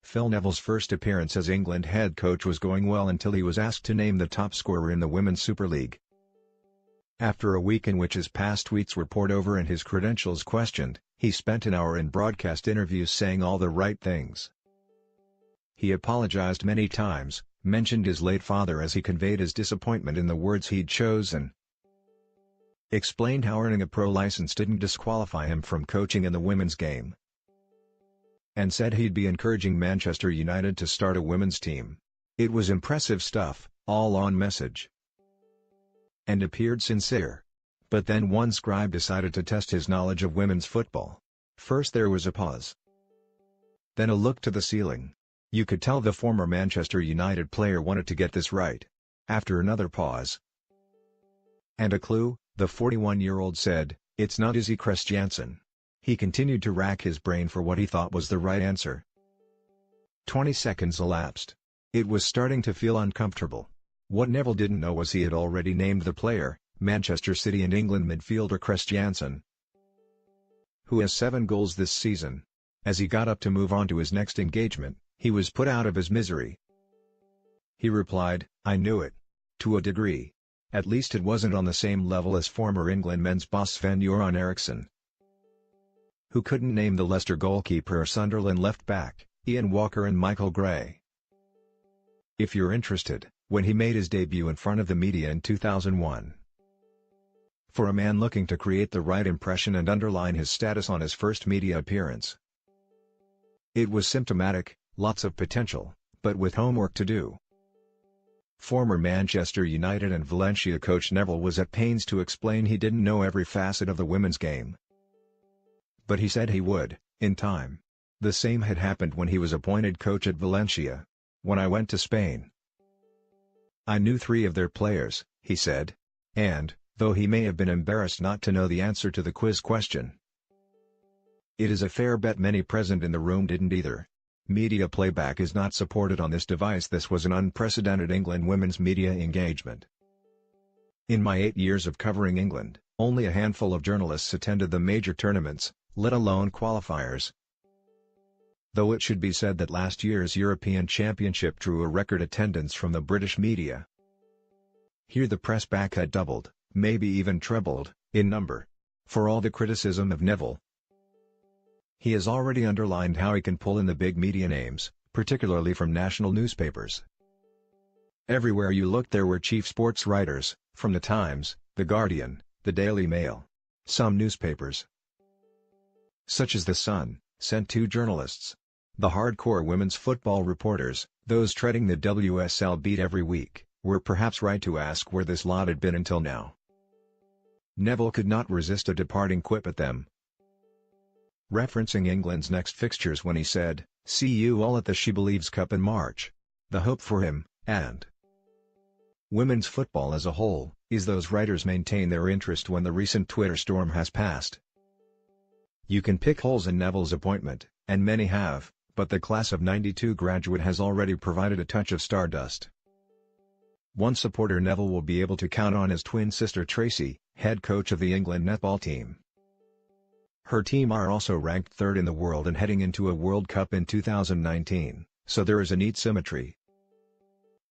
Phil Neville's first appearance as England head coach was going well until he was asked to name the top scorer in the Women's Super League. After a week in which his past tweets were pored over and his credentials questioned, he spent an hour in broadcast interviews saying all the right things. He apologized many times, mentioned his late father as he conveyed his disappointment in the words he'd chosen, explained how earning a pro license didn't disqualify him from coaching in the women's game, and said he'd be encouraging Manchester United to start a women's team. It was impressive stuff, all on message, and appeared sincere. But then one scribe decided to test his knowledge of women's football. First there was a pause, then a look to the ceiling. You could tell the former Manchester United player wanted to get this right. After another pause and a clue, the 41-year-old said, "It's not Izzy Christiansen." He continued to rack his brain for what he thought was the right answer. 20 seconds elapsed. It was starting to feel uncomfortable. What Neville didn't know was he had already named the player, Manchester City and England midfielder Christiansen, who has 7 goals this season. As he got up to move on to his next engagement, he was put out of his misery. He replied, "I knew it. To a degree. At least it wasn't on the same level as former England men's boss Sven-Göran Eriksson, who couldn't name the Leicester goalkeeper or Sunderland left-back, Ian Walker and Michael Gray." If you're interested, when he made his debut in front of the media in 2001. For a man looking to create the right impression and underline his status on his first media appearance, it was symptomatic. Lots of potential, but with homework to do. Former Manchester United and Valencia coach Neville was at pains to explain he didn't know every facet of the women's game, but he said he would, in time. The same had happened when he was appointed coach at Valencia. "When I went to Spain, I knew 3 of their players," he said. And, though he may have been embarrassed not to know the answer to the quiz question, it is a fair bet many present in the room didn't either. Media playback is not supported on this device. This was an unprecedented England women's media engagement. In my 8 years of covering England, only a handful of journalists attended the major tournaments, let alone qualifiers. Though it should be said that last year's European Championship drew a record attendance from the British media. Here the press back had doubled, maybe even trebled, in number. For all the criticism of Neville, he has already underlined how he can pull in the big media names, particularly from national newspapers. Everywhere you looked there were chief sports writers, from The Times, The Guardian, The Daily Mail. Some newspapers, such as The Sun, sent 2 journalists. The hardcore women's football reporters, those treading the WSL beat every week, were perhaps right to ask where this lot had been until now. Neville could not resist a departing quip at them, referencing England's next fixtures when he said, "See you all at the She Believes Cup in March." The hope for him, and women's football as a whole, is those writers maintain their interest when the recent Twitter storm has passed. You can pick holes in Neville's appointment, and many have, but the class of '92 graduate has already provided a touch of stardust. One supporter Neville will be able to count on his twin sister Tracy, head coach of the England netball team. Her team are also ranked 3rd in the world and heading into a World Cup in 2019, so there is a neat symmetry.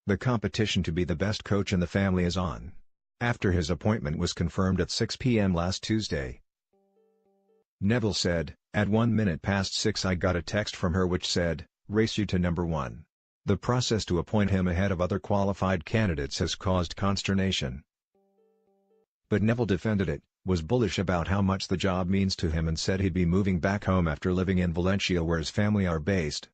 The competition to be the best coach in the family is on. After his appointment was confirmed at 6 p.m. last Tuesday, Neville said, "At 6 I got a text from her which said, 'Race you to number 1. The process to appoint him ahead of other qualified candidates has caused consternation." But Neville defended it, was bullish about how much the job means to him and said he'd be moving back home after living in Valencia where his family are based.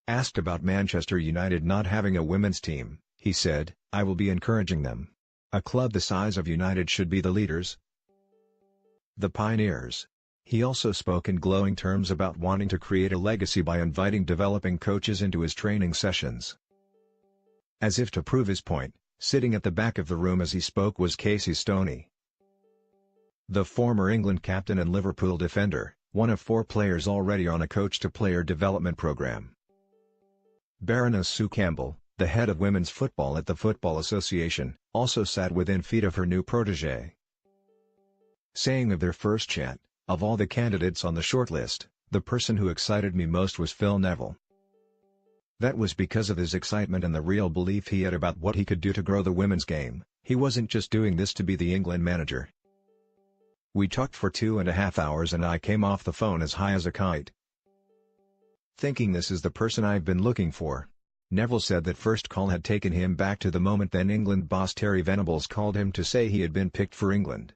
Asked about Manchester United not having a women's team, he said, "I will be encouraging them. A club the size of United should be the leaders, the pioneers." He also spoke in glowing terms about wanting to create a legacy by inviting developing coaches into his training sessions. As if to prove his point, sitting at the back of the room as he spoke was Casey Stoney, the former England captain and Liverpool defender, one of 4 players already on a coach-to-player development program. Baroness Sue Campbell, the head of women's football at the Football Association, also sat within feet of her new protégé. Saying of their first chat, "Of all the candidates on the shortlist, the person who excited me most was Phil Neville. That was because of his excitement and the real belief he had about what he could do to grow the women's game. He wasn't just doing this to be the England manager. We talked for 2.5 hours and I came off the phone as high as a kite, thinking this is the person I've been looking for. Neville said that first call had taken him back to the moment then England boss Terry Venables called him to say he had been picked for England.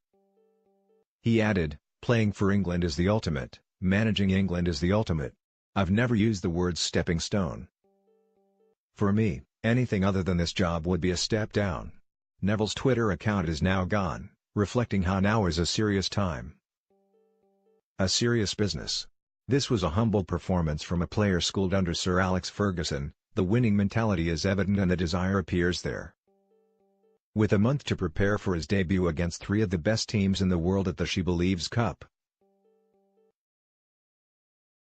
He added, "Playing for England is the ultimate, managing England is the ultimate. I've never used the word stepping stone. For me, anything other than this job would be a step down." Neville's Twitter account is now gone, reflecting how now is a serious time. A serious business. This was a humble performance from a player schooled under Sir Alex Ferguson. The winning mentality is evident and the desire appears there. With a month to prepare for his debut against three of the best teams in the world at the She Believes Cup,